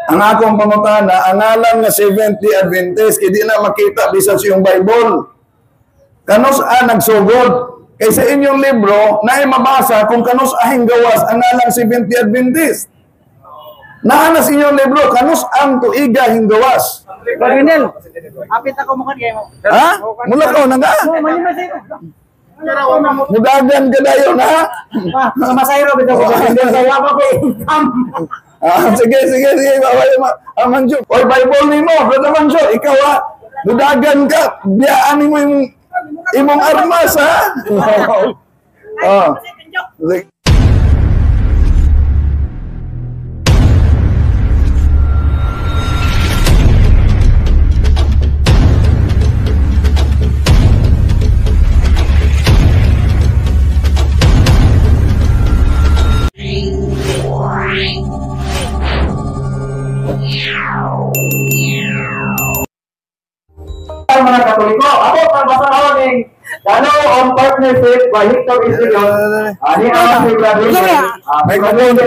ang akong pangutana, ang ngalan nga Seventh-day Adventist, kaya di na makita bisan sa iyong Bible. Kanus nagsugod. Kaya sa inyong libro, na mabasa kung kanus ahing gawas ang ngalan Seventh-day Adventist. Naana sa inyong libro, kanus ang tuiga hinggawas. Pagwinil, apit ako mukha kayo. Ha? Mula ko, naga? Mudagan ka dayon, ha? Masayro, bitaw ko. Hindi sa yaba ko income. Sige. Manjo. Oy, Bible ni mo, Brother Manjo, ikaw ha, budagan ka, biyaan mo yung imong armas, ha? Mga Katoliko, ako pagbasa ko ng Dano on Partnership by Hector Institute. Ani ang siglabi. Microphone.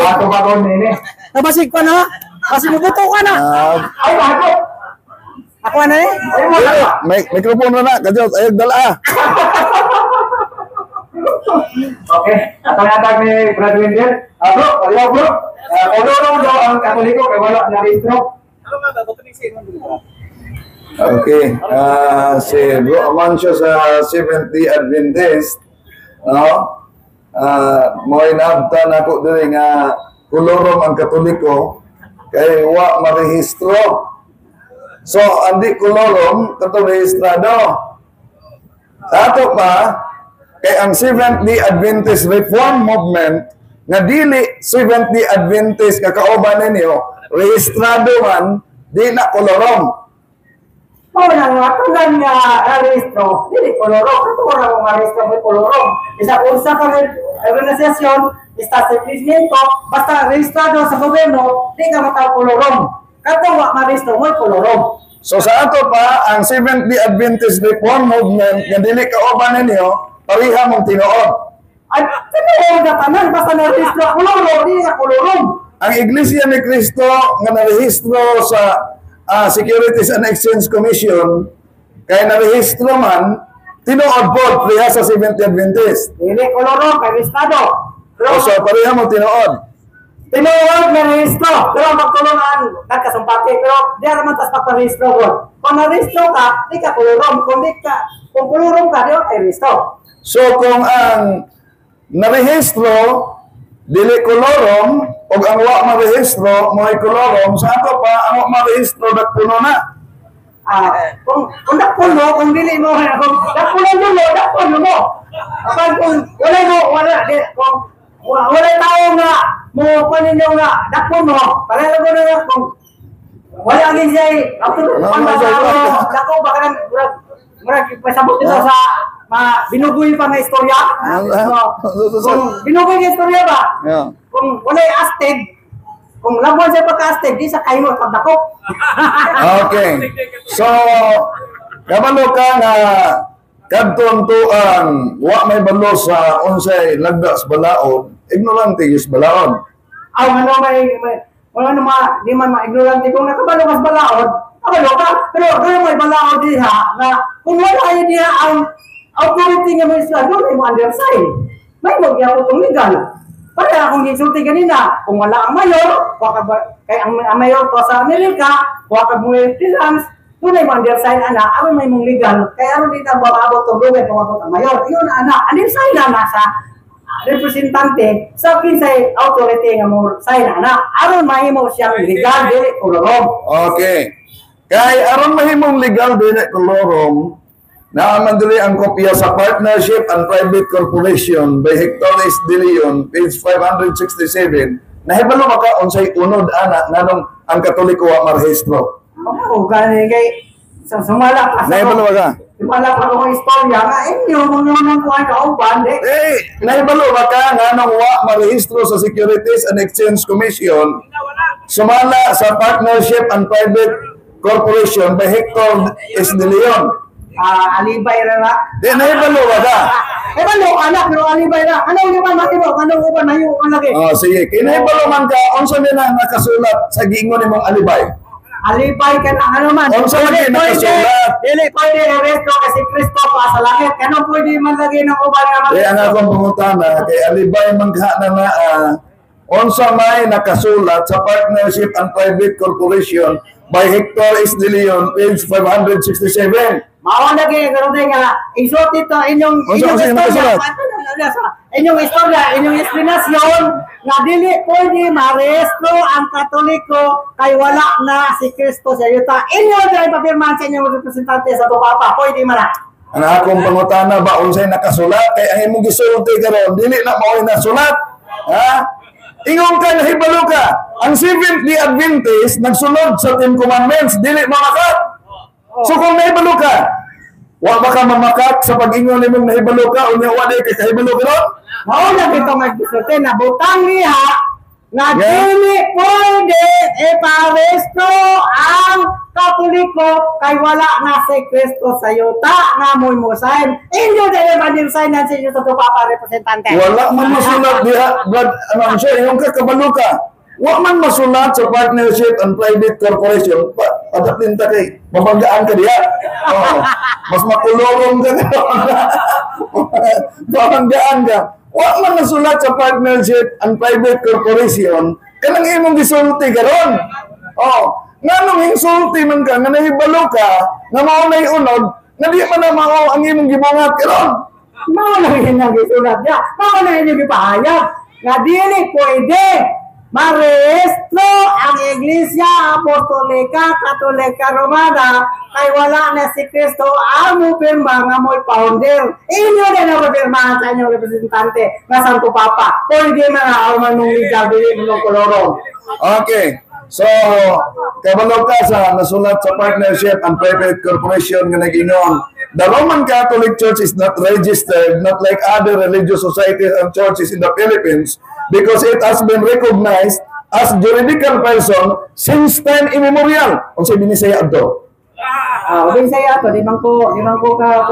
Ato ka kon nini. Nabasig ko na. Kasi mubuto ka na. Ay, ako. Ako na eh. Microphone na. Kadyo, ayog dala. Okay. Pangatag ni Brother Wendell. Bro, kaliwa bro. Kulurong daw ang Katoliko kay wala na rehistro. Ano nga ba? Tutulisin mo. Okay. Si Bro Amancio sa Seventh-day Adventist, mo inabtan ako diri nga kulurong ang Katoliko kay wa marehistro. So, andi kulurong katong rehistrado. Sa ato pa, kay ang Seventh-day Adventist Reform Movement nga dili Seventh-day Adventist kakauban ninyo, rehistrado man, di na kulurong. Oo na nga, tulan nga rehistro, hindi kolorong. Ito ko na kung rehistro may kolorong. Isa kung sa organisasyon, establishmento, basta rehistrado sa gobyerno, hindi ka matawag kolorong. Kato nga marehistro mo kolorong. So sa ato pa, ang Seventh-day Adventist Reform Movement, nga dili kauban ninyo, pariha mong tinuod. Ay, tinuod na tanan, basta na-rehistro kolorong, hindi ka kolorong. Ang Iglesia ni Cristo nga narehistro sa Securities and Exchange Commission, kaya narehistro man, tinuod po, priha sa Seventh-day Adventist. Hindi kolorong, kay rehistado. O so, pariha mong tinuod. Tinuod na rehistro, pero magtulungan, nagkasumpati, pero di naman tas pagparehistro ko. Kung narehistro ka, di ka kolorong. Kung kolorong ka, di ka rehistro. So, kung ang narehistro, dili kolorong, o ang wa marehistro, mga kolorong, sa ato pa, ang wa marehistro, puno na. Kung dakpuno, kung dili mo, kung dakpuno mo. Kung wala tao nga, mo paninyo nga, dakpuno, pareho mo na kung wala agin siya, dako, baka nang, pasabot ito sa binubuhay pa na istorya. Kung binubuhay na istorya ba? Kung wala yung astig, kung labuan siya pagka-astig, di sa kayo pagdakop. Okay. So, kabalo ka nga kadtuntuan, wa may balo sa unsay lagdas balaod, ignorante yus balaod. Ano wala naman, di man ma-ignorante. Kung nakabalo mas balaod, kabalo ka, pero doon may balaod diha, na kung wala yun diha ang authority nga may isla, doon ay mo undersign. May magyaw itong legal. Para akong gisulti ganina, kung wala ang mayor, kay ang mayor ko sa Amerika, waka mo yung freelance, doon ay mo undersign, aron may mong legal. Kaya aron dito bababot itong lugar, pumabot ang mayor. Yun, undersign na nasa representante sa kinsay authority nga mo sign aron mahimo siyang legal dili kolorong. Okay. Kay aron mahimong legal dili kolorong, naaman dili ang kopya sa Partnership and Private Corporation by Hector S. De Leon, page 567. Nahibalo maka unsay unod ana nganong ang Katoliko wa marehistro. Oo, gani kay sumala pa sa. Nahibalo maka. Sumala pa ko istorya nga inyo mga nang kuan kauban nahibalo maka nganong wa marehistro sa Securities and Exchange Commission. Sumala sa Partnership and Private Corporation by Hector S. De Leon. Alibay ra na. Di nahibalo maka. balo anak pero alibay na. Ano uban mahimo? Ano uban mahimo ang lagi? Oh, sige. Kinahibalo man ka, unsa nila nakasulat sa giingon nimong alibay? Alibay ka na ano man. Unsa lagi nakasulat? Dili pwede resto kasi Kristo pa sa langit. Kano pwede man lagi ng uban nga Kaya ang akong pangutana, kay alibay man ka na unsa may nakasulat sa Partnership and Private Corporation by Hector S. De Leon, page 567. Mao lagi karon nga isot ito inyong Unsa inyong istorya, inyong explanation nga dili pwede marehistro ang Katoliko kay wala na si Kristo sa yuta. Inyo dai papirmahan sa inyong representante sa Papa, pwede man na. Ang akong pangutana ba unsay nakasulat kay ang imong gisulti karon dili na mao nasulat. Ha? Ingon ka nahibalo ka. Ang Seventh-day Adventist nagsunod sa Ten Commandments, dili mamakat. So kung nahibalo ka, wa ba ka mamakat sa pag-ingon nimong nahibalo ka o wa di kay kahibalo ka ron? Mao na kita magbisote na butang niya na dili pwede iparehistro ang Katoliko kay wala na si Kristo sa yuta nga mo'y musahin. Inyo dili man din sign sa inyo sa Papa representante. Wala man masulat diha, Brad, ano siya, yung kakabalo ka. Wa man masulat sa Partnership and Private Corporation, padaplin ta kay mabanggaan ka diha. Oh, mas makulorong ka mabanggaan ka. Wa man masulat sa Partnership and Private Corporation, kanang imong gisulti karon. Oh, nganong insulti man ka nga nahibalo ka nga mao nay unod nga di man na mao ang imong gibungat karon. Mao na rin ang gisulat niya. Mao na rin yung ipahayag nga dili pwede marehistro ang Iglesia Apostolika Katolika Romana kay wala na si Kristo ang pirma nga mo'y founder. Inyo din ang pirmahan sa inyong representante na Santo Papa. Pwede man na manong legal dili mo kolorong. Okay. So, kabalo ka sa nasulat sa Partnership and Private Corporation nga nag-ingon, the Roman Catholic Church is not registered, not like other religious societies and churches in the Philippines, because it has been recognized as juridical person since time immemorial. Kung sa binisaya ito. Bisaya to, di man ko ka,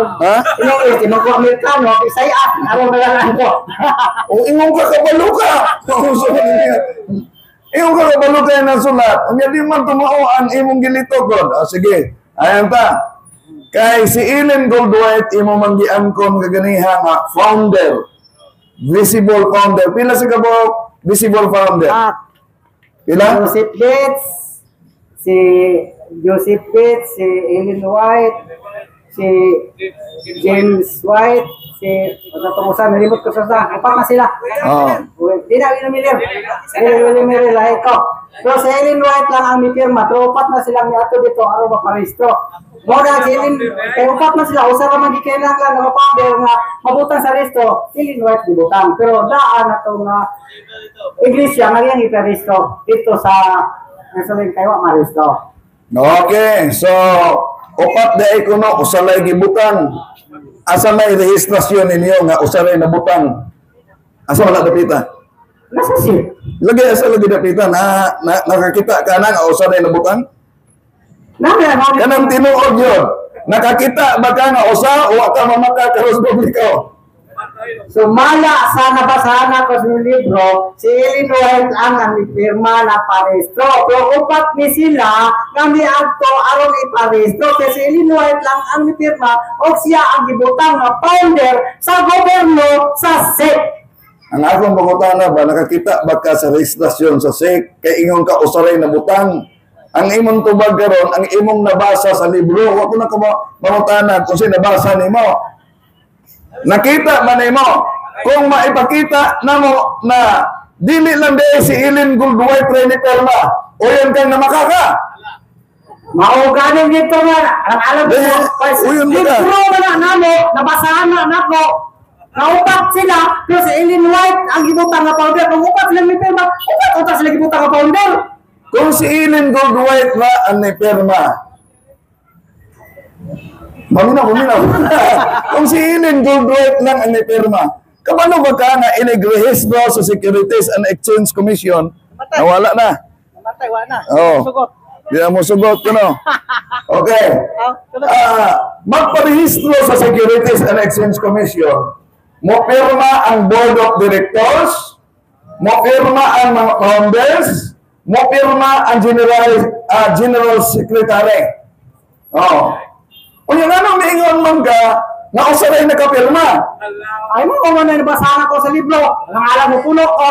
di man ko Amerikano, Bisaya, araw na lang ko. O ingon ka kabalo ka. Iyong kakabalo kayo ng sulat. Ang hindi man tumao ang imong gilitokod. Sige, ayan ta. Kay si Ellen Goldwhite, imo manggiangkon kaganiha nga founder. Visible founder. Pila si kabok? Visible founder. Pila? Joseph Bates, si Ellen White, si James White, si Tumusan, nalimot ko sa apat na sila. Di na minamilir. Minamilir lahat ko. Pero sa Ellen White lang ang mipirma. Pero upat na silang niato dito, araw maparistro. Muna si Ellen, kaya upat na sila. Usa naman di kailangan lang na mapabel nga mabutang sa resto. Ellen White di butang. Pero daan na itong iglesia, ngayon iparisto dito sa nasaling kayo maristo. Okay, so upat na ikuno, usalay gibutang. Asa may rehistrasyon ninyo nga usalay na butang? Asa wala dapita? Nasa siya? Lagi asa lagi dapita na nakakita ka na nga usalay na butang? Kanang tinuod yun. Nakakita ba ka nga usa o ka mamaka karos publiko? Sumala sa nabasahan ko sa libro, si Ellen White ang pirma na parehistro. Pero upat ni sila kami adto aron iparehistro. Kasi si Ellen White lang ang pirma o siya ang gibutang na founder sa gobyerno sa SEC. Ang akong pangutana ba, nakakita ba ka sa registrasyon sa SEC kay ingon ka usaray na butang? Ang imong tubag karon, ang imong nabasa sa libro, wa ko na mangutanan kung sino nabasa nimo. Nakita man mo kung maipakita na mo na dili lang dahil si Ellen Goldwhite Rene Perma o yan kang namakaka. Mauganin dito nga. Ang alam ko, libro na na namo, nabasahan na nako. Naupat sila, pero si Ellen White ang gibutang na founder. Kung upat sila may Perma, upat sila gibutang na founder. Kung si Ellen Goldwhite na ang may Perma, Maminaw. Kung si Ellen Goldwhite lang ang may pirma, kabalo ba ka na inigrehistro sa Securities and Exchange Commission? Nawala na. Namatay, wala na. Sugot. Di na mo sugot ko, no? Okay. Magparehistro sa Securities and Exchange Commission Mopirma ang board of directors, mopirma ang mga founders, mopirma ang general secretary. Oh. Kung yung ano, maingon man ka, na usaray nakapirma. Ay mo, kung ano nabasa ko sa libro, ang alam mo puno ko.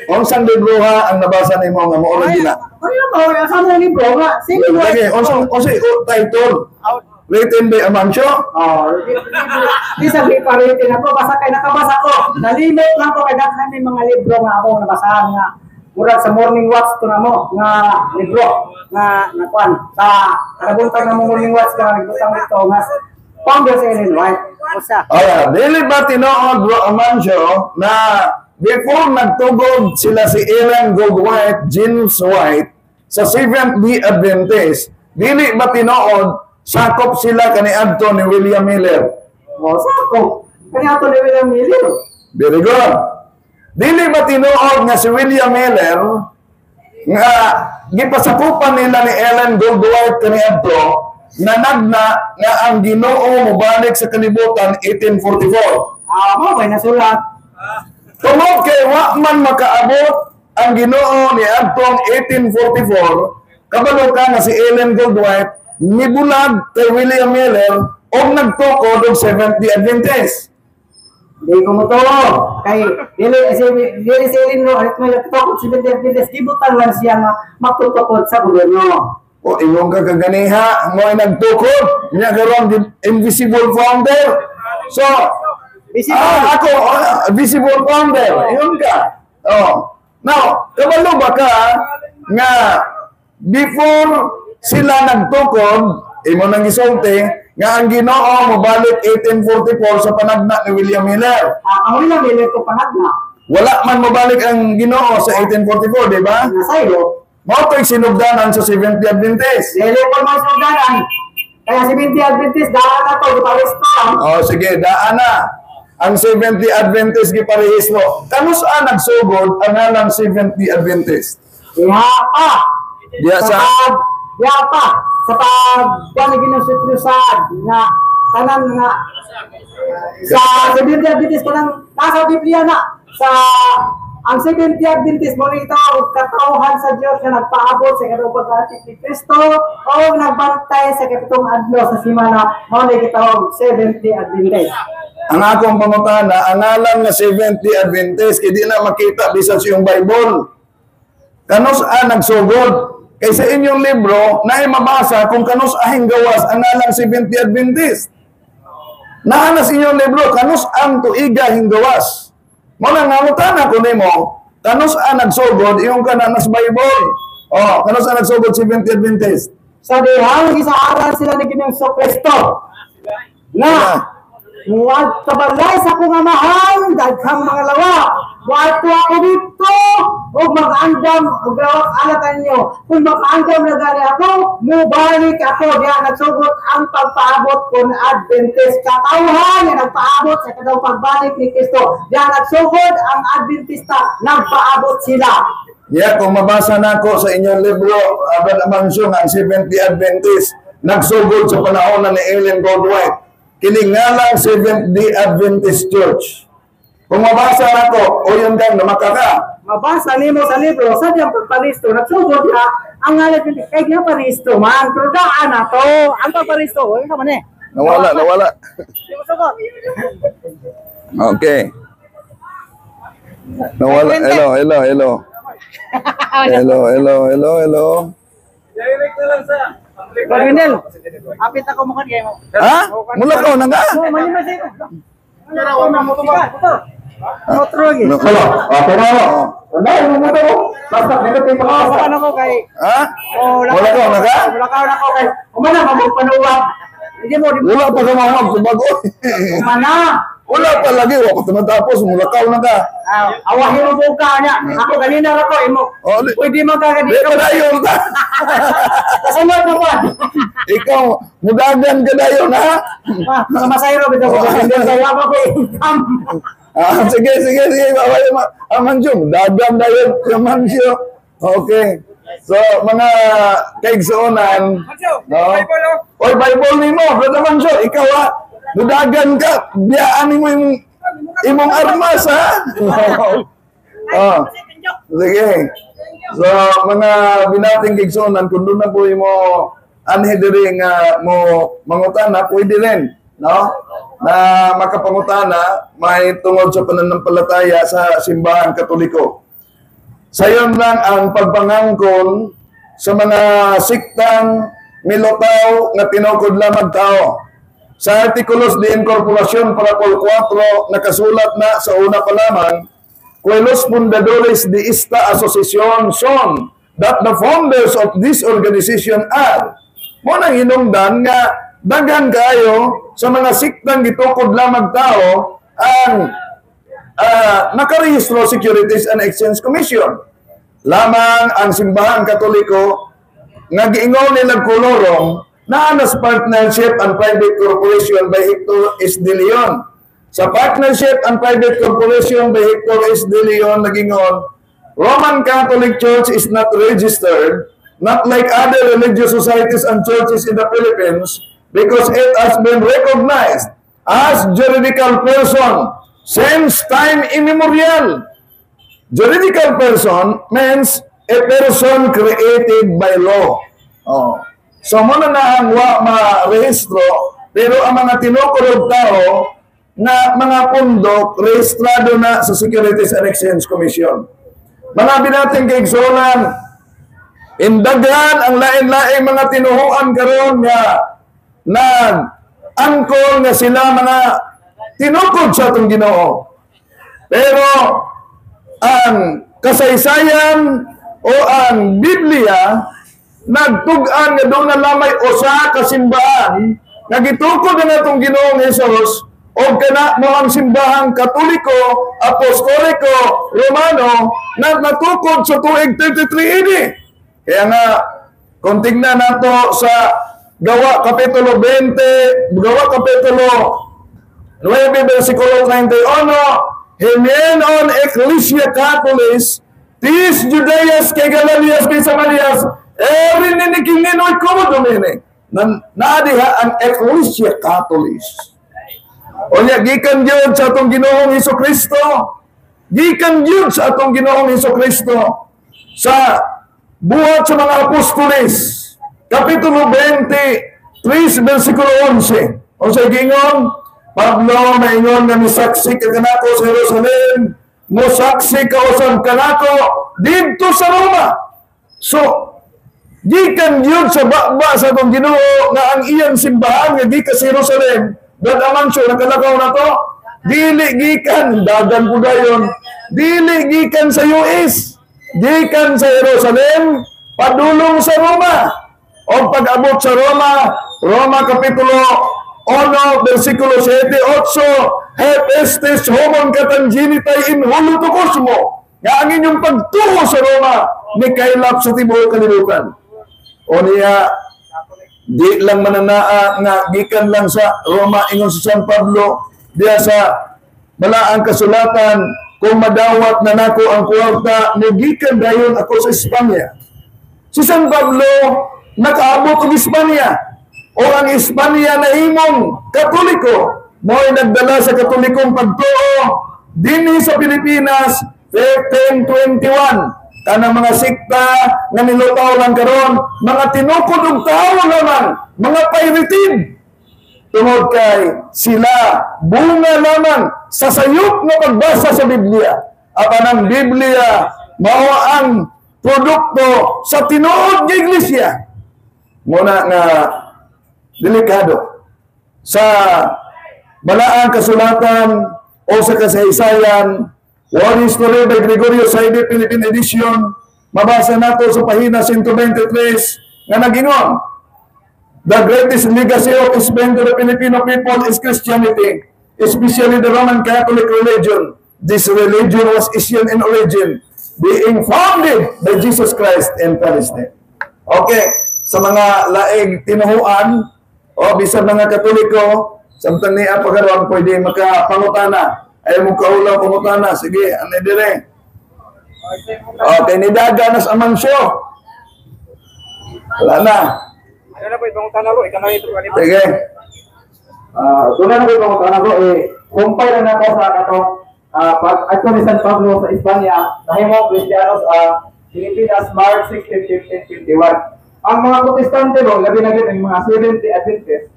Kung saan libro ha, ang nabasa ni mo nga mo ulit na. Ano mo, saan ang libro nga? Sige, Lagi, title, written by Amancio. Di sabi pa rin ako, basta kay nakabasa ko. Nalimit lang ko kay daghan may mga libro nga ako nabasahan nga. Murag sa morning watch to na mo, nga libro, nga nakuan. Sa kanabuntag na mo morning watch ka, nagbutang ito, nga founder sa Ellen White. Dili ba tinood bro Amancio na before nagtugod sila si Ellen Goldwhite, James White, sa Seventh-day Adventist, dili ba tinood sakop sila kaniadto ni William Miller? Sakop. Kaniadto ni William Miller. Very good. Dili ba tinuod nga si William Miller nga gipasakupan nila ni Ellen Goldwhite kaniadto na nagna nga ang Ginoo mobalik sa kalibutan 1844. Mo may nasulat. Tungod kay wa man makaabot ang Ginoo ni adtong 1844, kabalo ka nga si Ellen Goldwhite nibulag kay William Miller o nagtukod og Seventh-day Adventist. Di ko mo to. Kay dili si Ellen White may nagtukod si Seventh-day Adventist, gibutan lang siya nga magtutukod sa gobyerno. O ingon ka kaganiha, mo ay nagtukod, niya karon invisible founder. So, ako, visible founder, ingon ka. Oh. Now, kabalo ba ka nga before sila nagtukod, imo nang gisulti, nga ang Ginoo mobalik 1844 sa panagna ni William Miller. Ang William Miller ko panagna. Wala man mobalik ang Ginoo sa 1844, di ba? Nasaylo. Mao to'y sinugdanan sa Seventh-day Adventist. Dili po mga sinugdanan. Kaya Seventh-day Adventist, daan na to, giparesto. Oh, sige, daan na. Ang Seventh-day Adventist giparehistro. Kanus-a nagsugod ang alang Seventh-day Adventist? Diha pa. Diha sa sa pag ginusutrusad na tanan nga sa Seventh-day Adventist kanang nasa Biblia na sa ang Seventh-day Adventist mo rin ito, katauhan sa Diyos na nagpaabot sa katawag natin ni Kristo o nagbantay sa kapitong adlaw sa simana, mo rin itawag Seventh-day Adventist. Ang akong pangutana, ang alam nga Seventh-day Adventist, hindi na makita bisan sa iyong Bible. Kanus-a nagsugod. Kay sa inyong libro, na mabasa kung kanus-ahing gawas ang alang Seventh-day Adventist. Naanas inyong libro, kanus-ang tuiga hinggawas. Muna nga mutana ko nimo, kanus-a nagsugod, iyong kananas Bible. Oh, kanus-a nagsugod Seventh-day Adventist. Sa dihang gisaaran sila ni Ginoong Kristo. Na huwag tabalay sa kong amahan, daghang mga lawa. Wato ako dito, huwag mag-andam, huwag gawak alatan nyo. Kung mag-andam na gani ako, mubalik ako. Diyan nagsugod ang pagpaabot ko na Adventist. Katauhan na nagpaabot sa kadaw pagbalik ni Kristo. Diyan nagsugod ang Adventista, nagpaabot sila. Yeah, kung mabasa na ako sa inyong libro, Abad Amancio, ang Seventh-day Adventist, nagsugod sa panahon ni Ellen Goldwhite. Kilingalang Seventh-day Adventist Church. Kung mabasa na ako, o yun kang namakaka. Mabasa nimo sa libro, sa diyang pagparisto, nagsugod na, ang ngalan kay nga paristo man, pero daan na to, ang pagparisto, yun ka man eh. Nawala. Di mo sugot. Okay. Nawala. Hello. Direct na lang sa Pagwindel, apit ako mukha kayo mo. Ha? Mula ka na nga? Oo, mali ba sa'yo? Ano ako na mo ba? Otro lagi. Hello. Pero dahil mo to. Basta dito tayo makakasa. Ano ko kay? Ha? Mula ka na nga? Mulakaw na ko kay. Umana magpanuwag. Hindi mo Wala pa ka mamag subago. Umana. Wala pa lagi. Wala ka tumatapos. Mula ka na ka. Awahin mo buka niya. Ako kanina ako imo. Pwede magkakadi. Di ka dayon ka. Kasunod na po. Ikaw, mudagan ka dayon ha? Sa masayro bitaw ko. Hindi sa yawa ko. Sige. Amancio, mudagan dayon. Amancio. Okay. So, mga kaigsuonan. Oy, Bible ni mo. Brother Amancio, ikaw ha? Mudagan ka. Biyaan mo yung imong armas, ha? Oh. Sige. So, mga binating gigsonan, kung doon na po mo anhe diri nga mo mangutana, pwede rin, no? Na makapangutana, may tungod sa pananampalataya sa simbahan Katoliko. Sayon lang ang pagpangangkon sa mga siktang milutaw nga tinukod lamang tao. Sa Artikulos de Incorporación Parapol 4, nakasulat na sa una pa lamang, que los fundadores de esta asociación son that the founders of this organization are. Mo nang hinungdan nga daghan kayo sa mga siktang gitukod lamang tao ang nakarehistro Securities and Exchange Commission. Lamang ang simbahan Katoliko nga giingon nilang kolorong na as Partnership and Private Corporation by Hector S. De Leon. Sa Partnership and Private Corporation by Hector S. De Leon, nagingon, Roman Catholic Church is not registered, not like other religious societies and churches in the Philippines, because it has been recognized as juridical person since time immemorial. Juridical person means a person created by law. Oh. So, muna na ang ma-rehistro, pero ang mga tinukulog tao na mga pundok, rehistrado na sa Securities and Exchange Commission. Mga binating kaigsonan, indaghan ang lain-laing mga tinuhuan karon nga nag-angkol nga sila mga tinukod sa itong Ginoo. Pero ang kasaysayan o ang Biblia nagtug-an nga doon na lamay usa ka simbahan nga gitukod na itong Ginoong Hesus o kana mo ang simbahang Katoliko, Apostoliko, Romano na natukod sa tuig 33 AD. Kaya nga, kung tingnan nato sa Gawa Kapitulo 20, Gawa Kapitulo 9, versikulo 31, Himienon Ecclesia Catholis, tis Judeas kay Galalias kay Samarias, every ninikinginoy kumo domine. Naadiha ang Ecclesia Catholis. O niya, gikan yun sa atong Ginoong Hesukristo. Gikan yun sa atong Ginoong Hesukristo. Sa buhat sa mga apostoles, Kapitulo 20, 3, versikulo 11. O sa gingon, Pablo, maingon nga misaksi ka kanako sa Jerusalem, musaksi ka usang kanako dito sa Roma. So, gikan yun sa bakba sa atong Ginoo nga ang iyang simbahan nga gikan sa Jerusalem, dadaman siya, nakalakaw na to, dili gikan, dagan po dayon, dili gikan sa US, gikan sa Jerusalem, padulong sa Roma. O pag-abot sa Roma, Roma Kapitulo 1, versikulo 7, 8, Hep estes homon katanginitay in huluto kosmo, nga ang inyong pagtuho sa Roma, ni kailap sa tibuok kalibutan. O niya, di lang mananaa nga gikan lang sa Roma ingon sa San Pablo diya sa balaang kasulatan, kung madawat na nako ang kwarta mugikan dayon ako sa Espanya. Si San Pablo nakaabot og Espanya, o ang Espanya na himong Katoliko mo'y nagdala sa Katolikong pagtuo dinhi sa Pilipinas 1521. Kanang mga sikta nga nilutaw lang karon, mga tinukod og tao lamang, mga pairitid. Tungod kay sila bunga lamang sa sayop nga pagbasa sa Biblia. Apan ang Biblia mao ang produkto sa tinuod nga iglesia. Muna nga delikado sa balaang kasulatan o sa kasaysayan, One History by Gregorio Saide, Philippine Edition, mabasa nato sa pahina 123 nga nagingon, the greatest legacy of Spain to the Filipino people is Christianity, especially the Roman Catholic religion. This religion was Asian in origin, being founded by Jesus Christ in Palestine. Okay, sa mga laing tinuhuan o bisan mga Katoliko, samtang niya pagkaroon pwede makapangutana. Ay mo kaulaw pangutana. Sige, ano dire? Okay, nidaganas ang mansyo. Wala na. Ano na po ibang utana ko? Ikaw na ito. Sige. Tunay na po ibang utana ko. kumpay lang ako sa katong pag-ato ni San Pablo sa Espanya, nahimong Kristiyanos Pilipinas, March 16, 1521. Ang mga Protestante ro, labi na yung mga Seventh Adventist,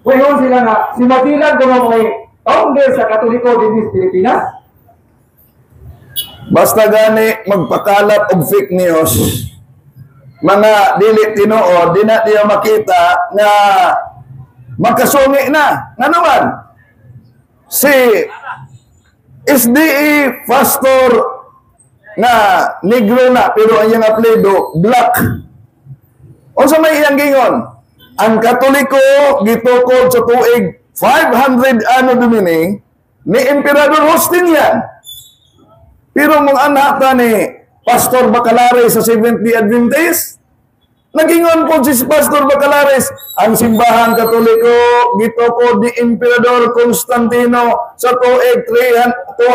ngayon sila nga, si Matilan kung may founder sa Katoliko din sa Pilipinas. Basta gani magpakalat og fake news, mga dili tinuod, di na diya makita nga magkasungi na. Nga naman, si SDE pastor na negro na, pero ang iyang apelyido black. O sa may iyang gingon, ang Katoliko gitukod sa tuig 500 ano domini ni Emperador Justinian. Pero mong anak ta ni Pastor Bacalares sa Seventh-day Adventist, nagingon po si Pastor Bacalares, ang simbahan Katoliko gitukod ni Emperador Constantino sa tuig 321.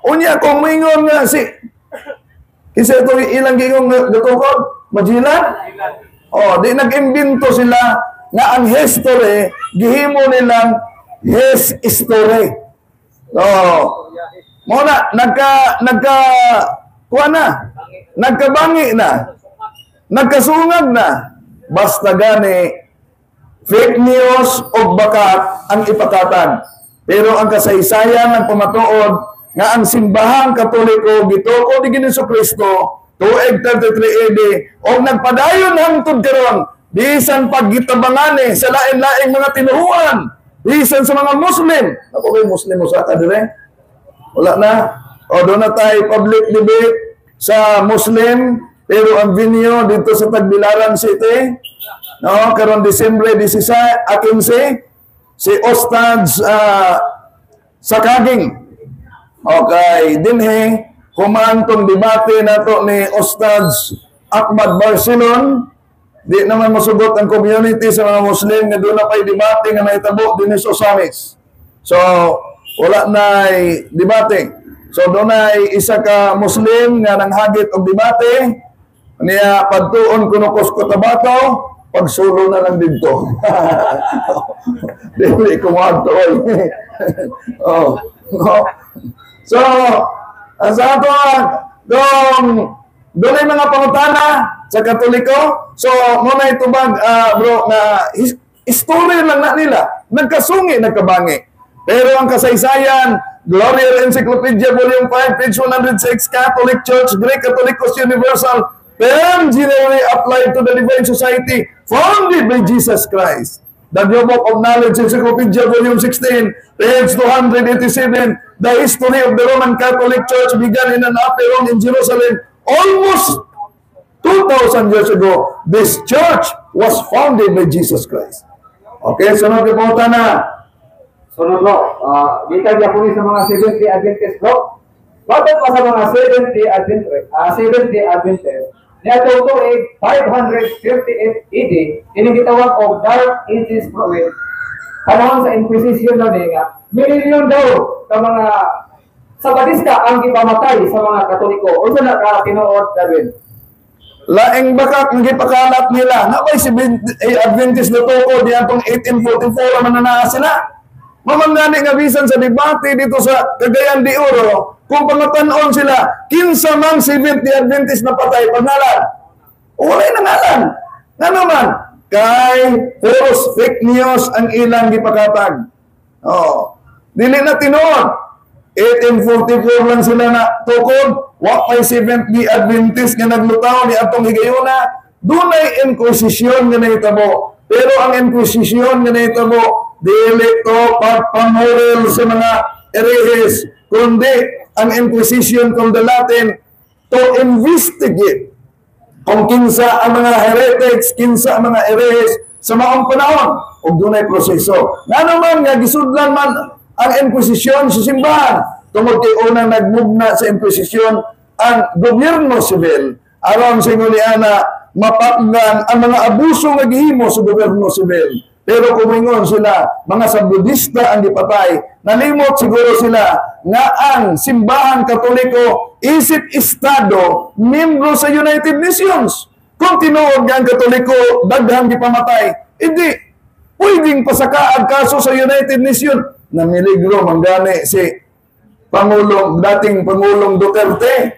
Unya kung mingon nga kasi ito ilang gingong gitukod, Magellan. Di nag-imbento sila nga ang history gihimo nilang his story. Muna nagkabangi na, nagkasungag na, basta gani fake news o bakat ang ipakatag. Pero ang kasaysayan ang pamatuod nga ang simbahang Katoliko gitukod ni Jesucristo tuig 33 AD o nagpadayon hangtod karon bisan paggitabangani sa lain-laing mga tinuhuan, bisan sa mga Muslim. Ako may Muslim mo sa kadire? Wala na. Doon na tayo public debate sa Muslim, pero ang venue dito sa Tagbilaran City, karon Disyembre 15, si Ostads Sakaging. Okay, dinhe humantong debate nato ni Ostads Ahmad Barcelon. Di naman masugot ang community sa mga Muslim nga doon na pa'y debate nga naitabo din sa Osamis. So, wala na debate. So, doon na isa ka Muslim nga nanghagit og debate. Niya, pagtuon kunukos ko tabato, pagsulo na lang dito. Dili ko magtuol. So, sa ato, doon ay mga pangutana sa Katoliko. So, muna itubag, bro, na history lang na nila. Nagkasungi, nagkabangi. Pero ang kasaysayan, Glorial Encyclopedia, Volume 5, page 106, Catholic Church, Greek Catholicos Universal, term generally applied to the Divine Society, founded by Jesus Christ. The New Book of Knowledge, Encyclopedia, Volume 16, page 287, the history of the Roman Catholic Church began in an upper room in Jerusalem almost 2,000 years ago. This church was founded by Jesus Christ. Okay, sunod po na. Sunod po, gikan niya po sa mga Seventh-day Adventist bro. Bakit pa sa mga Seventh-day Adventist, niya ito tuig 538 AD, inigitawag o Dark Ages Province. Panahon sa Inquisition na nga, milyon daw sa mga Sabatista ang ipamatay sa mga Katoliko. O sa nakakinood Darwin? Laing bakat ang gipakalat nila. Napay si Adventist na toko di atong 1844 naman na sila. Mamangani nga bisan sa debate dito sa Cagayan de Oro, kung pangatanon sila, kinsa mang Seventh-day Adventist na patay, pangalan. Ulay na ngalan. Nga naman, kay puros fake news ang ilang gipakatag. Dili na tinuod. 1844 lang sila na tukod, wakay Seventh-day Adventist nga naglutaw ni atong higayuna, dunay inquisition nga nahitabo. Pero ang inquisition nga nahitabo, dili to pagpanguril sa mga herehes, kundi ang inquisition from the Latin to investigate kung kinsa ang mga heretics, kinsa ang mga herehes sa maong panahon, ug dunay proseso. Nga naman nga gisudlan man ang Inquisition sa simbahan. Tungod kay unang nagmugna sa Inquisition ang gobyerno sibil aron sa inguliana mapakgan ang mga abuso nga gihimo sa gobyerno sibil. Pero kumingon sila, mga Sabudista ang gipatay, nalimot siguro sila nga ang simbahan Katoliko isip estado, membro sa United Nations. Kung tinuod nga ang Katoliko, daghang gipamatay, hindi. pwedeng pasakaag kaso sa United Nations. Namiligro manggani si dating Pangulong Duterte.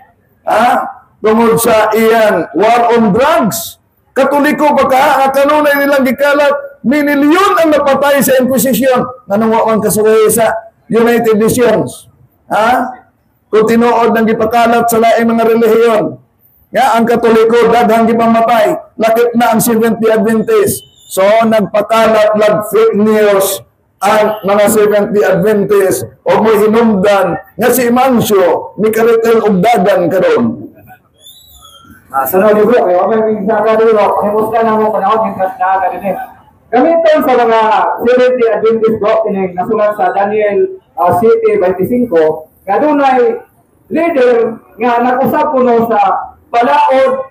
Tungod sa iyan war on drugs. Katoliko ba ka? Kanunay nilang gikalat, minilyon ang napatay sa Inquisition. Nanungawan kasaway sa United Nations. Kung tinuod ng gipakalat sa laing mga relihiyon. Ang Katoliko, daghang gipamatay. Lakip na ang Seventh Day Adventist. So, nagpakalat lang fake news ang mga Seventh Day Adventist o mo hinumdan nga si Mancio, ni Karitel og dagan karon. Sunod bro, kaya may isaga dito, pakimusta na mo panahon yung kasnaga din eh. Gamiton sa mga Seventh Day Adventist bro, nasulat sa Daniel 7:25, nga doon ay leader nga nag-usap kuno sa balaod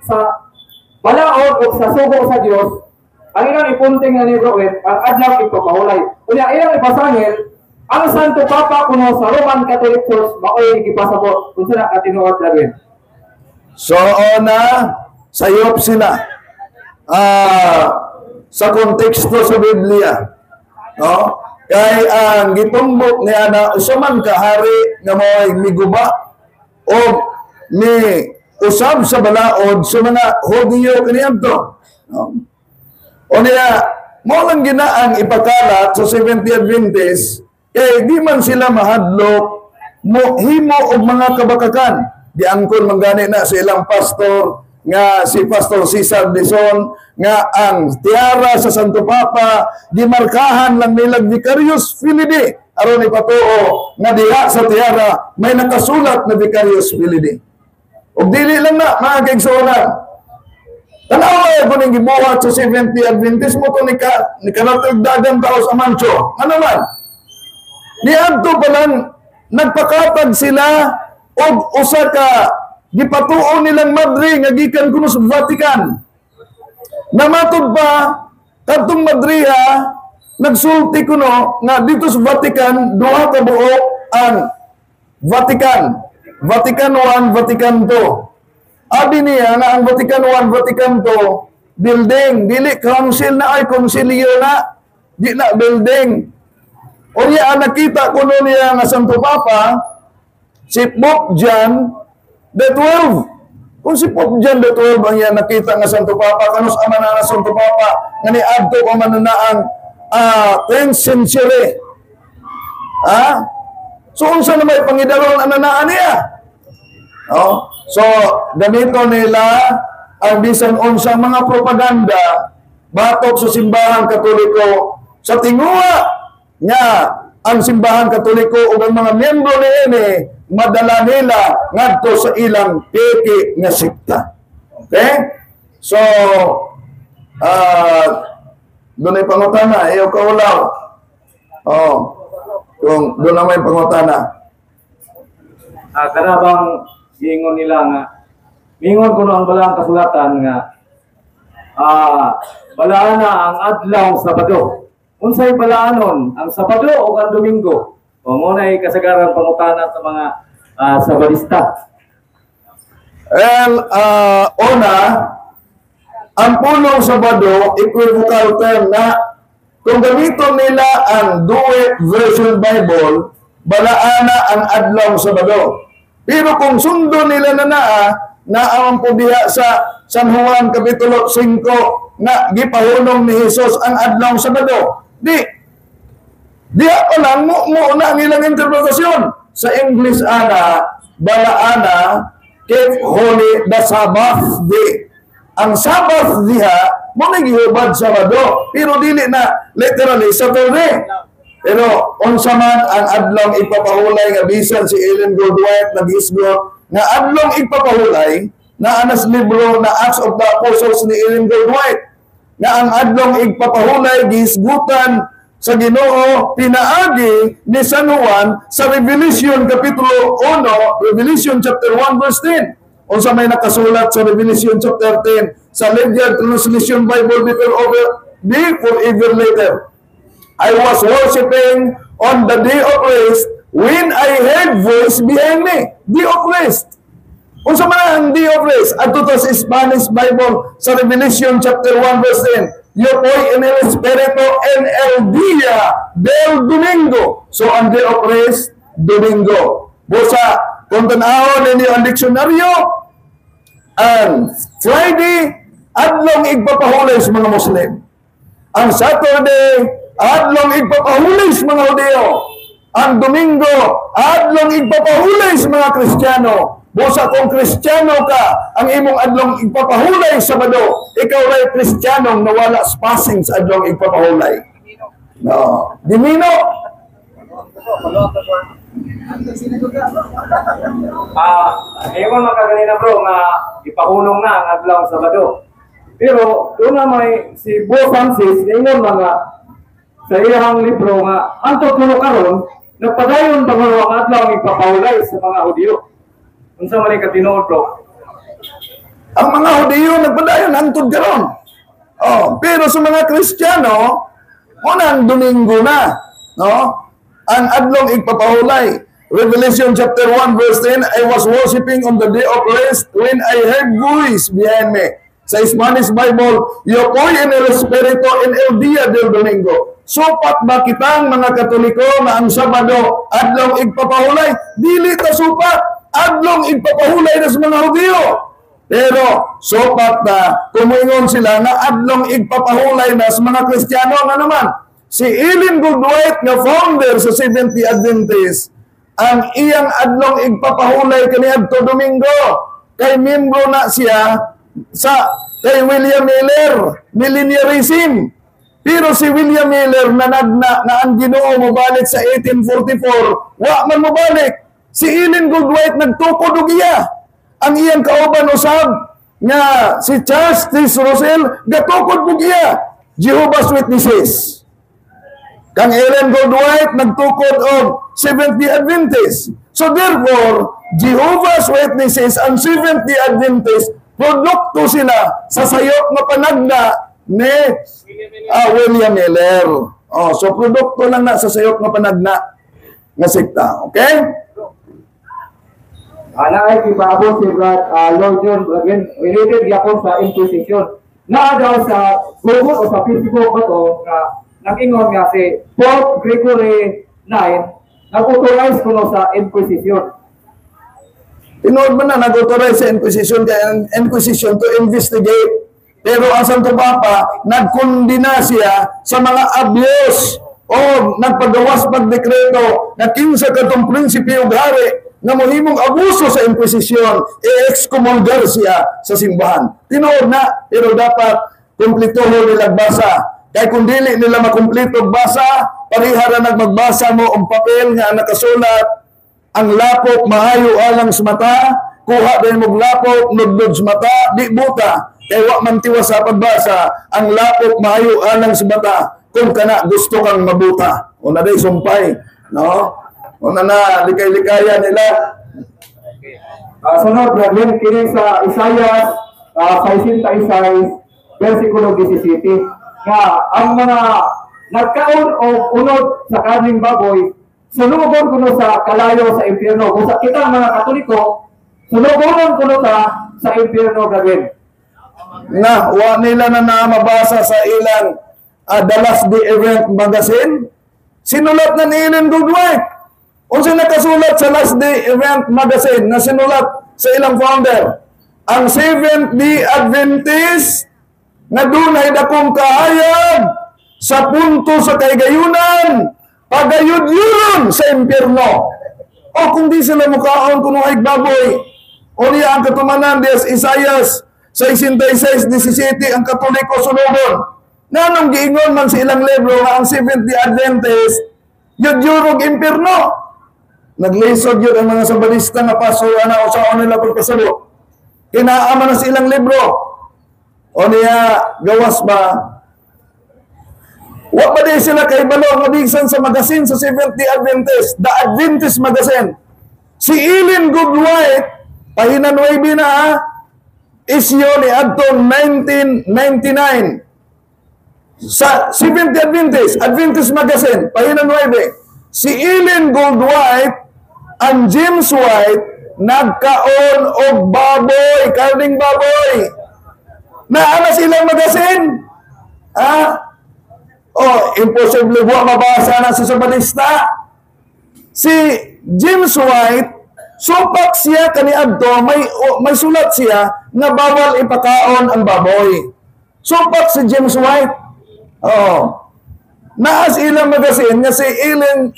o sa sugo sa Dios. Ang ilang ipunting nga ni Rowen, ang adlaw ipapahulay. Kunya ilang ipasangil, ang Santo Papa kuno sa Roman Catholic Church maoy gipasabot kung sila katinuod lagi. So sayop sila sa konteksto sa Biblia, no? Kay ang gitumbok niya na usaman ka hari nga mo'y miguba o ni usab sa balaod sa mga Hudyo kaniadto, no? O niya mo lang ginaang ipakalat sa Seventh Day Adventist kay di man sila mahadlok mo himo og mga kabakakan. Diangkon manggani na sa ilang pastor nga si Pastor Cesar Dizon nga ang tiara sa Santo Papa gimarkahan lang nilang Vicarius Filii aron ipatuo nga diha sa tiara may nakasulat na Vicarius Filii. Og dili lang na mga kaigsuonan. Tanawa ko ning gibuhat sa Seventh Day Adventist mo to ni karatag dagang tao sa Mancio. Ano man? Niadto pa lang nagpakatag sila og usa ka gipatuo nilang madre nga gikan kuno sa Vatican. Namatod pa kadtong madriha nagsulti kuno nga dito sa Vatican duha ka buok ang Vatican. Vatican I, Vatican II. Abi niya nga ang Vatican I, Vatican II building, dili council na ay konsilyo na, di na building. O niya nakita kuno niya nga Santo Papa si Pope John the 12. Kung si Pope John the 12 ang yan nakita nga Santo Papa, kanus ama na Santo Papa, nga niadto ko man na ang 10th century. So, unsa na may pangidaron ang nanaan niya? No? So, ganito nila ang bisan unsang mga propaganda batok sa simbahang Katoliko sa tinguha nga ang simbahan Katoliko o ang mga miyembro niini madala nila ngadto sa ilang peke nga sikta. Okay? So, doon ay pangutana, ayaw kaulaw. Kung doon na may pangutana. Karabang giingon nila nga, mingon ko ang balang kasulatan nga, balaan na ang adlaw Sabado. Unsay balaanon ang Sabado o ang Domingo? O muna ay kasagaran pangutana sa mga Sabadista. Una, ang punong Sabado, equivocal term na kung gamiton nila ang Douay Version Bible, balaana ang adlaw Sabado. Pero kung sundo nila na ang diha sa San Juan Kapitulo 5 na gipahunong ni Jesus ang adlaw Sabado, diha pa lang mo na ang ilang interpretasyon. Sa English balaana keep holy the Sabbath day. Ang Sabbath diha mo nagihubad Sabado, pero dili na literally Saturday. Pero unsa man ang adlong ipapahulay nga bisan si Ellen Goldwhite nag-isgot nga adlong ipapahulay na anas libro na Acts of the Apostles ni Ellen Goldwhite nga ang adlong ipapahulay gihisgutan sa Ginoo pinaagi ni San Juan sa Revelation Kapitulo 1, Revelation chapter 1 verse 10. Unsa may nakasulat sa Revelation chapter 10 sa Lydian Translation Bible before ever later. I was worshiping on the day of rest when I heard voice behind me. Day of rest. Unsa man ang day of rest? Adto sa Spanish Bible sa Revelation chapter 1 verse yo voy en el Espíritu en el día del domingo. So, ang day of rest, domingo. Busa, kung tanahon ninyo ang diksyonaryo, ang Friday, adlong igpapahulay sa mga Muslim. Ang Saturday, adlong igpapahulay sa mga Hudyo. Ang Domingo, adlong igpapahulay sa mga Kristiyano. Busa kung Kristiyano ka, ang imong adlong igpapahulay Sabado, ikaw ray Kristiyanong nawala sa passing sa adlong igpapahulay. No. Dimino. Ewan man ka ganina bro, nga ipahulong na ang adlaw Sabado. Pero doon na may si Bo Francis, ingon mga sa iyang libro nga, ang tutulo karon nagpadayon bangon ang adlaw ang ipapahulay sa mga Hudyo. Unsa man ka tinuod bro? Ang mga Hudyo nagpadayon hangtod karon. Oh, pero sa mga Kristiyano, unang Domingo na, no? Ang adlong igpapahulay. Revelation chapter 1 verse 10, I was worshiping on the day of rest when I heard voice behind me. Sa Spanish Bible, yo voy en el Espíritu en el día del Domingo. Supat ba kitang mga Katoliko na ang Sabado adlong igpapahulay? Dili ta supat, adlong igpapahulay na sa mga Hudyo. Pero supat na kumingon sila na adlong igpapahulay na sa mga Kristiyano nga naman. Si Ellen Goodwhite nga founder sa Seventh Adventist, ang iyang adlong igpapahulay kaniadto Domingo. Kay membro na siya kay William Miller, millenniarism. Pero si William Miller na ang Ginoo mobalik sa 1844, wa man mobalik. Si Ellen Goodwhite nagtukod og iya. Ang iyang kauban usab nga si Charles T. Russell gatukod og iya. Jehovah's Witnesses. Kang Ellen Goodwhite nagtukod og Seventh Adventist. So therefore, Jehovah's Witnesses and Seventh Adventist produkto sila sa sayop nga panagna ni William Miller. Oh, so produkto lang na sa sayop nga panagna nga sekta. Okay? Ana ay kibabo si Brad Lord John again related yapon sa Inquisition. Na daw sa Google o sa Facebook ba to nga nag-ingon nga si Pope Gregory IX nag-authorize kuno sa Inquisition. Tinood man na nag-authorize sa Inquisition kaya Inquisition to investigate. Pero ang Santo Papa, nagkondina siya sa mga abuse o nagpagawas pagdekreto na kinsa katong prinsipyo hari na mohimong abuso sa Inquisition, i-excomulgar siya sa simbahan. Tinood na, pero dapat kumplituho nila basa. Kaya kung dili nila makumpleto basa, parihara nagmagbasa mo ang papel nga nakasulat, ang lapok maayo alang sa mata, kuha din mo lapok, nudlod sa mata, di buta. Kaya wak man tiwas sa pagbasa, ang lapok maayo alang sa mata, kung kana gusto kang mabuta. O na day sumpay, no? O na likay-likaya nila. Sunod, Bradley, kini sa Isaiah 66, versikulo 17. Nga, ang mga nagkaon o unod sa kaning baboy, sunugon kuno sa kalayo sa impyerno. Kung sa kita mga Katoliko, sunugon kuno sa impyerno gawin. Na, wa nila na mabasa sa ilang The Last Day Event Magazine. Sinulat na ni Ellen Goodwhite. O siya nakasulat sa Last Day Event Magazine na sinulat sa ilang founder. Ang Seventh-day Adventist na dunay dakong kahayag sa punto sa kaigayunan, pagayud-yuron sa impyerno. O kung di sila mukhaon kuno ay baboy, o niya ang katumanan des Isaias 66:17 ang Katoliko sunugon. Nanong giingon man sa ilang libro nga ang Seventh-day Adventist yud-yurog impyerno. Naglisod yun ang mga sabalista nga paso na usaon nila pagkasalo. Kinaaman na sa ilang libro. O niya, gawas ba? Wa ba di sila kay balong mabigsan sa magazine sa Seventh-day Adventist, The Adventist Magazine. Si Ellen Goodwhite, pahina 9 na isyo ni adtong 1999. Sa Seventh-day Adventist Magazine, pahina 9. Si Ellen Goodwhite and James White nagkaon og baboy, karning baboy. Naana silang magazine. Imposible buwa mabasa na sa Sabadista. Si James White, supak siya kaniadto, may sulat siya na bawal ipakaon ang baboy. Supak si James White. Naas ilang magasin nga si Ellen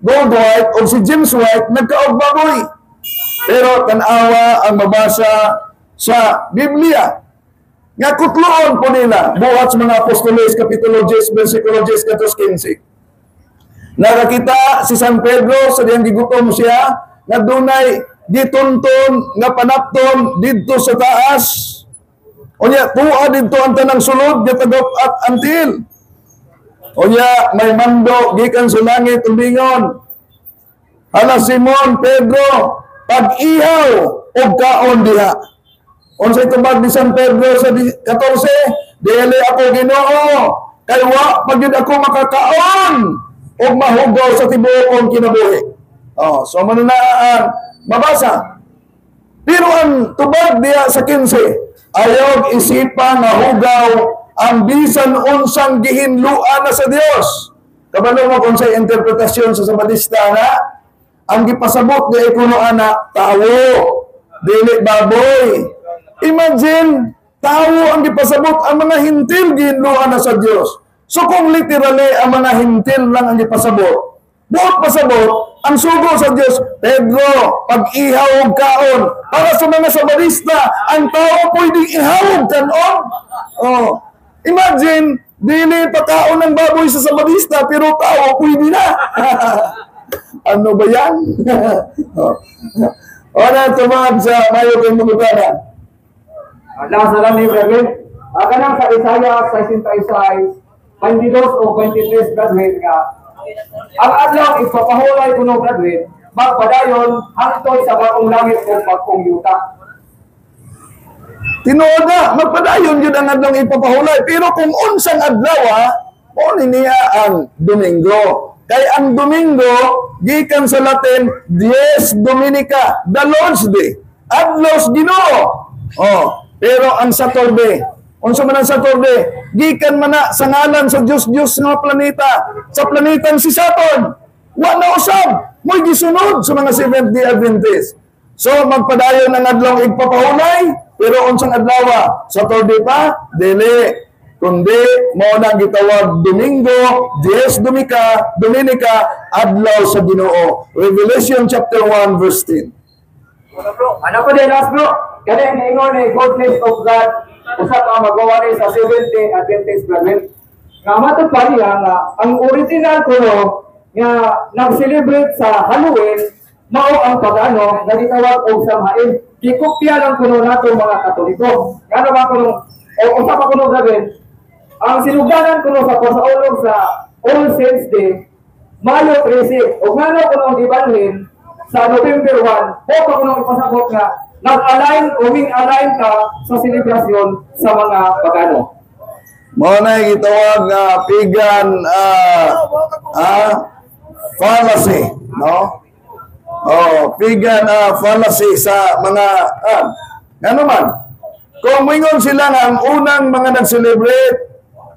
Goldwhite o si James White nagkaog baboy. Pero tanawa ang mabasa sa Biblia. Nga kutloon po nila, buhat sa mga Apostoles, Kapitulo 10, versikulo 10, 15. Nakakita si San Pedro sa diyang gigutom siya, nga dunay gitunton, nga panapton dito sa taas. O niya, tuwa dito ang tanang sulod, gitagop at antil. O niya, may mando, gikan sa langit, umbingon. Hala Simon, Pedro, pag-ihaw, o kaon diha. Unsay tubag ni San Pedro sa 14, dili ako Ginoo, kay wa pagyud ako makakaon og mahugaw sa tibuokon kinabuhi. So manunaan mabasa. Pero ang tubag diya sa 15, ayaw isipan nga hugaw ang bisan unsang gihinluan na sa Dios. Kabalo mo kung sa interpretasyon sa Sabadista na ang gipasabot di kuno ana tawo, dili baboy. Imagine, tao ang gipasabot, ang mga hintil ginluan na sa Diyos. So kung literally ang mga hintil lang ang gipasabot, buot pasabot, ang sugo sa Diyos, Pedro, pag-ihaw kaon. Para sa mga Sabadista, ang tao pwede ihawog kanon. Imagine, dili pa kaon ng baboy sa Sabadista, pero tao pwede na. Ano ba yan? Ona tumad sa mayo kong mga Lasa lang ni Brethren. Kanang sa Isaiah 66, 22 o 23, Brethren, ang adlaw ipapahulay kuno, Brethren, magpadayon hangtod sa bagong langit o bagong yuta. Tinuod na, magpadayon yun ang adlaw ipapahulay. Pero kung unsang adlaw, o niya ang Domingo. Kay ang Domingo, gikan sa Latin, Dies Dominica, the Lord's Day. Adlaw Ginoo. Pero ang Saturday, unsa man ang Saturday, gikan man na sa ngalan sa Diyos nga planeta, sa planetang si Saturn. Wa na usab, mo'y gisunod sa mga Seventh-day Adventist. So magpadayon ang adlaw igpapahulay, pero unsang adlaw, Saturday pa, dili, kundi mao na gitawag Domingo, Dies Dominica, adlaw sa Ginoo. Revelation chapter 1 verse 10. Ano ko din, last bro? Kaya naingon ni goodness of God, usa ka magawa ni sa Seventh-day Adventist, Brethren. Nga matupad niya nga, ang original kuno nga nag-celebrate sa Halloween, mao ang pagano, nga gitawag og Samhain. Gikopya lang kuno nato mga Katoliko. Ngano ba kuno, o usa pa kuno, Brethren, ang sinuganan kuno sa pasaulog sa All Saints Day, Mayo 13. O ngano kuno gibalhin sa November 1, o pa kuno ipasabot nga nag-align o wing-align ka sa selebrasyon sa mga pagano. Mao na gitawag pagan fallacy, no? Pagan fallacy sa mga ano man. Kung mingon sila nga ang unang mga nag-celebrate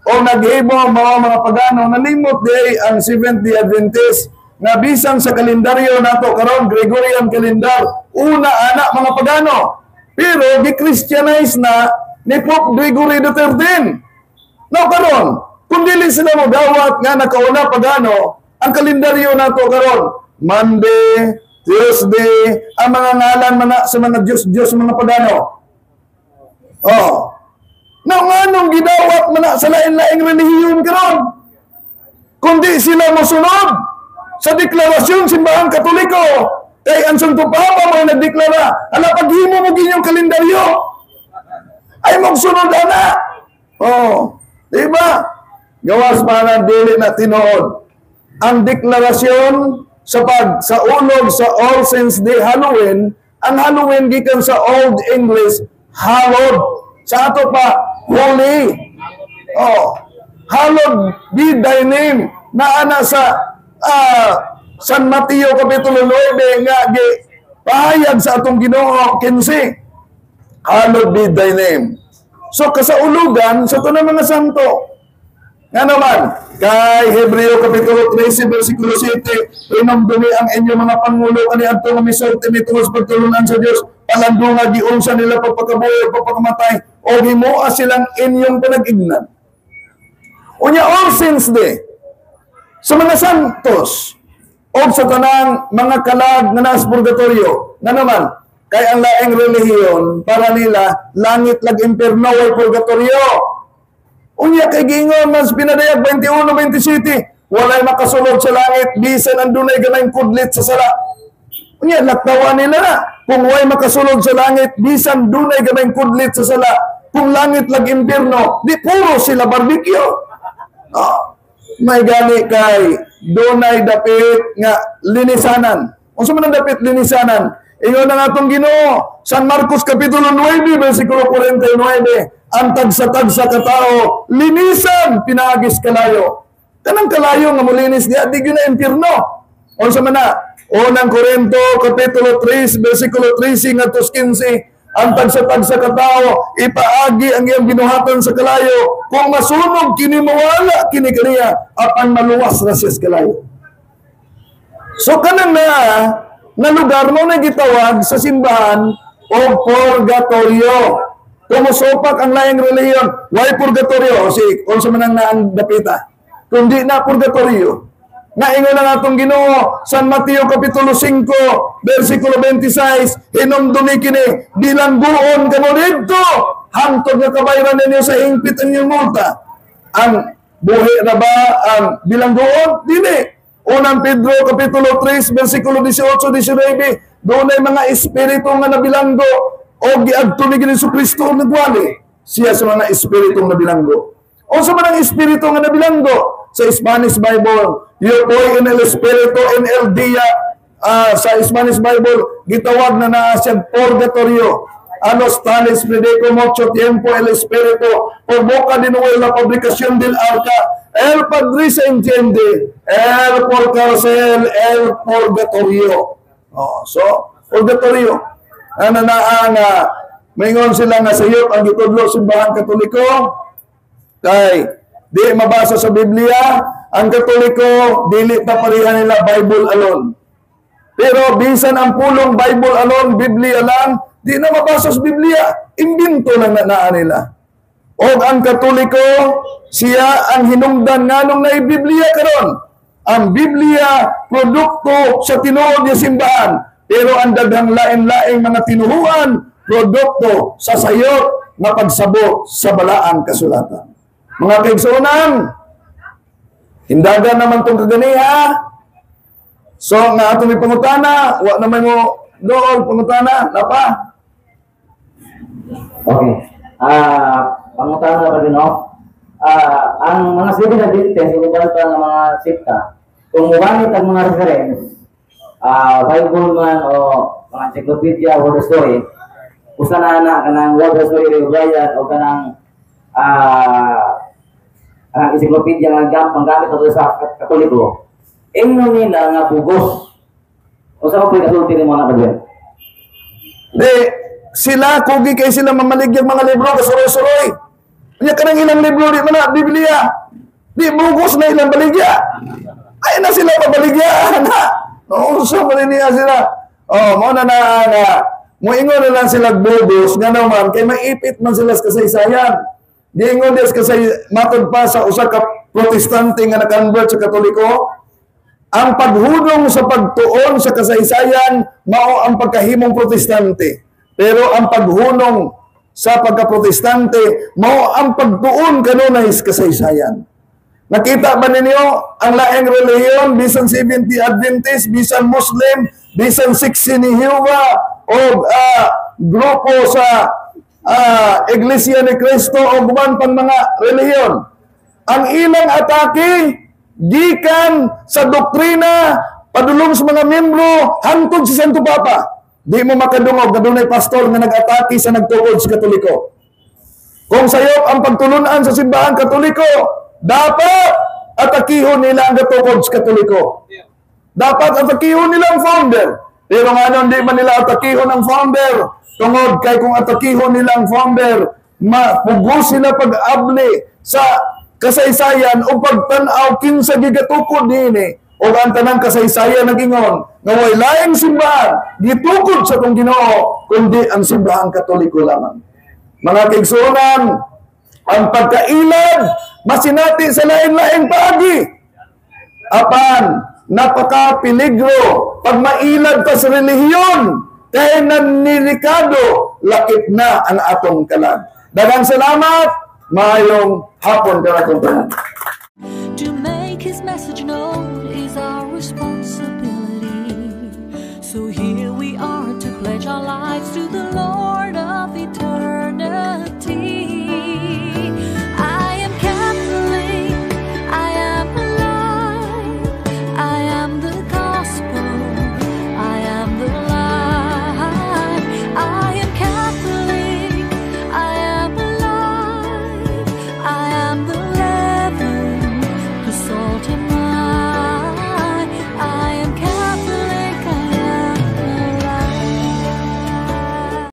o nag-ibo mga pagano, nalimot di ang Seventh-day Adventist nga bisan sa kalendaryo nato karon Gregorian calendar, una ana mga pagano. Pero gi-Christianize na ni Pope Gregory XIII. No karon, kung dili sila mo dawat nga nakauna pagano, ang kalendaryo nato karon Monday, Tuesday, ang mga ngalan man sa mga Diyos mga pagano. Nganong gidawat man sa lain-laing relihiyon karon? Kundi sila mosunod sa deklarasyon simbahan Katoliko, kay ang Santo Papa mo nagdeklara, paghimo mo ginyong kalendaryo, ay magsunod ana. Diba? Gawas pa na dili na tinuod. Ang deklarasyon sa ulog sa All Saints Day Halloween, ang Halloween gikan sa Old English, hallowed. Sa ato pa, holy. Hallowed be thy name. Na ana sa San Mateo Kapitulo 9 nga pahayag sa atong Ginoo 15. Hallowed be thy name. So kasaulugan sa tunang mga santo, Nga naman, kay Hebreo Kapitulo 13, versikulo 7, inumdumi ang inyong mga pangulo kaniadto nga misulti nitungod sa pagtulunan sa Dios, palandunga giunsa nila pagpakabuhi, pagpakamatay, o himua silang inyong panag-ignan. Unya all sins de sa mga santos o sa tanang mga kalag nga nasa purgatorio. Nga naman, kay ang laing relihiyon para nila langit lag impierno way purgatorio. Unya kay giingon mas pinadayag 21-27, walay makasulod sa langit bisan ang dunay gamay kudlit sa sala. Unya laktawan nila na kung way makasulod sa langit bisan dunay gamay kudlit sa sala, kung langit lag impierno, di puro sila barbecue. May gani kay dunay dapit nga linisanan. Unsa man ang dapit linisanan? Ingon na nga itong Ginoo, San Marcos Kapitulo 9, versikulo 49, ang tagsa-tagsa katao, linisan, pinagis kalayo. Kanang kalayo nga mulinis niya, di yun na impirno. O sa mana, unang Korinto, Kapitulo 3, versikulo 13, nga 15, ang tagsa-tagsa katao, ipaagi ang iyang binuhatan sa kalayo, kung masunog, kinimawala, kinikariya, at ang maluwas na siya sa kalayo. So kanang na lugar mo na gitawag sa simbahan o purgatorio. Tumusupak ang laing reliyon. Why purgatorio? O sa manang naang dapita. Kundi na purgatorio. Naingon na natong Ginoo, San Mateo Kapitulo 5, versikulo 26, hinumdumi kini, bilangguon kamo dito, hangtod nga kabayaran ninyo sa hingpit ang inyong multa. Ang buhi na ba ang bilangguon? Dili. Unang Pedro Kapitulo 3, versikulo 18-19, doon ay mga espiritu nga nabilanggo, o giadto ni Jesucristo nagwali siya sa mga espiritu nga nabilanggo. O sa mga espiritu nga nabilanggo sa Spanish Bible, yo hoy en el espiritu en el dia, sa Spanish Bible gitawag na siya purgatorio. Anos tales predico mucho tiempo el espiritu por boca de la publicación del arca, el padre se entiende, el por cárcel, el purgatorio. So purgatorio ano na ang maingon sila nga sayop ang gitudlo simbahan Katoliko kay di mabasa sa Biblia. Ang Katoliko dili pa pareha nila Bible alone, pero bisan ang pulong Bible alone, Biblia lang, di na mabasa sa Biblia, imbento lang na nila. O ang Katoliko siya ang hinungdan nganong na Biblia karon. Ang Biblia produkto sa tinuod nga simbahan, pero ang daghang lain-laing mga tinuruan, produkto sa sayop na pagsabot sa balaang kasulatan. Mga kaigsuonan, hindagan naman itong kaganiha. So, nga atong may pangutana, wa naman mo doon, pangutana, napa? Okay. Pangutana pa din, no? Ang mga sibi na dito, siguro ng mga sikta, kung umanit ang mga reference, Bible man o mga encyclopedia, word story, usa na kanang word story Ryan o kanang encyclopedia nga panggamit ato sa Katoliko, ingnon nila nga pugos. Usa mo pagkasulti ni mga kabyan. Di sila kugi kay sila mamaligyan mga libro kasuroy-suroy. Nya kanang ilang libro di man Biblia. Di bugos na ilang baligya. Ay na sila pabaligya na. Unsa man niya sila. Mo na moingon na lang sila bugos nga naman kay maipit man sila sa kasaysayan. Di ingon des kasay matod pa sa usa ka protestante nga na-convert sa Katoliko. Ang paghunong sa pagtuon sa kasaysayan mao ang pagkahimong protestante. Pero ang paghunong sa pagka-protestante mao ang pagtuon kanunay sa kasaysayan. Nakita ba ninyo ang laing relihiyon, bisan 70 Adventist, bisan Muslim, bisan 60 ni Jehovah, o grupo sa Iglesia ni Cristo o guman pang mga relihiyon. Ang ilang atake, gikan sa doktrina, padulong sa mga membro, hangtod sa Santo Papa. Di mo makadungog na dunay pastor nga nag-atake sa nagtuod sa Katoliko. Kung sayop ang pagtulunan sa simbahan Katoliko, dapat atakihon nila ang gatukod sa Katoliko. Dapat atakihon nila ang founder. Pero nga nun, di man nila atakihon ang founder. Tungod kay kung atakihon nila ang founder, mapugos sila pag-abli sa kasaysayan o pagtan-aw kinsa gigatukod dinhi o ang tanang kasaysayan nagingon nga way laing simbahan gitukod sa tong Ginoo kundi ang simbahang Katoliko lamang. Mga kaigsuonan, ang pagkailad masinati sa lain-laing paagi. Apan napaka-peligro pag mailad ka sa relihiyon kaya nanirikado lakip na ang atong kalag. Daghang salamat, maayong hapon ka akong tanan. To make his message known is our responsibility. So here we are to pledge our lives to the